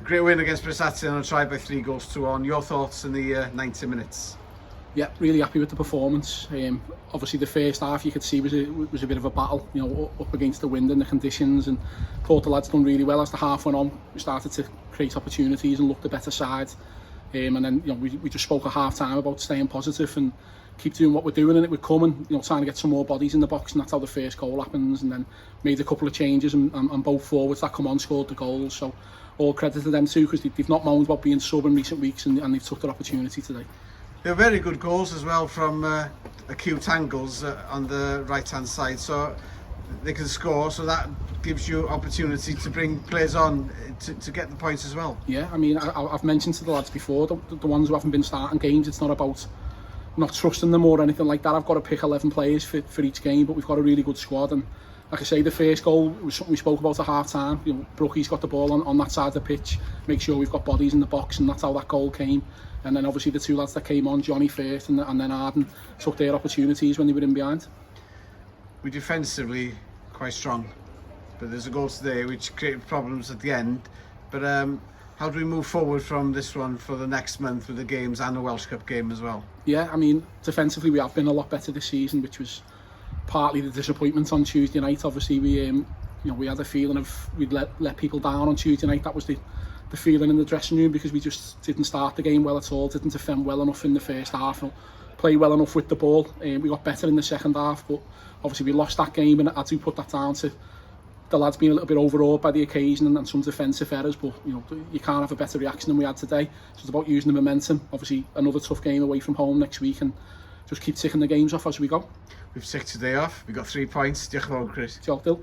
great win against Prestatyn on a try by 3-1. Your thoughts in the 90 minutes? Yeah, really happy with the performance. Obviously the first half you could see was a bit of a battle, you know, up against the wind and the conditions, and thought the lads done really well. As the half went on, we started to create opportunities and look the better side. And then, you know, we just spoke at half time about staying positive and keep doing what we're doing, and it would come, and, you know, trying to get some more bodies in the box, and that's how the first goal happens. And then made a couple of changes, and both forwards that come on scored the goals. So all credit to them too, because they've not moaned about being sub in recent weeks, and they've took their opportunity today. They're very good goals as well from acute angles on the right hand side, so they can score, so that gives you opportunity to bring players on to get the points as well. Yeah, I mean, I've mentioned to the lads before, the ones who haven't been starting games, it's not about not trusting them or anything like that. I've got to pick 11 players for each game, but we've got a really good squad. And like I say, the first goal was something we spoke about at half time. You know, Brookie's got the ball on that side of the pitch, make sure we've got bodies in the box, and that's how that goal came. And then obviously the two lads that came on, Johnny first and then Arden, took their opportunities when they were in behind. We're defensively quite strong, but there's a goal today which created problems at the end. But how do we move forward from this one for the next month with the games and the Welsh Cup game as well? Yeah, I mean, defensively we have been a lot better this season, which was partly the disappointment on Tuesday night. Obviously we you know, we had a feeling of we'd let people down on Tuesday night. That was the feeling in the dressing room, because we just didn't start the game well at all, didn't defend well enough in the first half, and play well enough with the ball. We got better in the second half, but obviously we lost that game, and I do put that down to the lads being a little bit overawed by the occasion and some defensive errors. But you know, you can't have a better reaction than we had today. So it's about using the momentum. Obviously another tough game away from home next week, and just keep ticking the games off as we go. We've ticked today off, we've got 3 points. Diolch yn fawr, Chris. Diolch, Dil.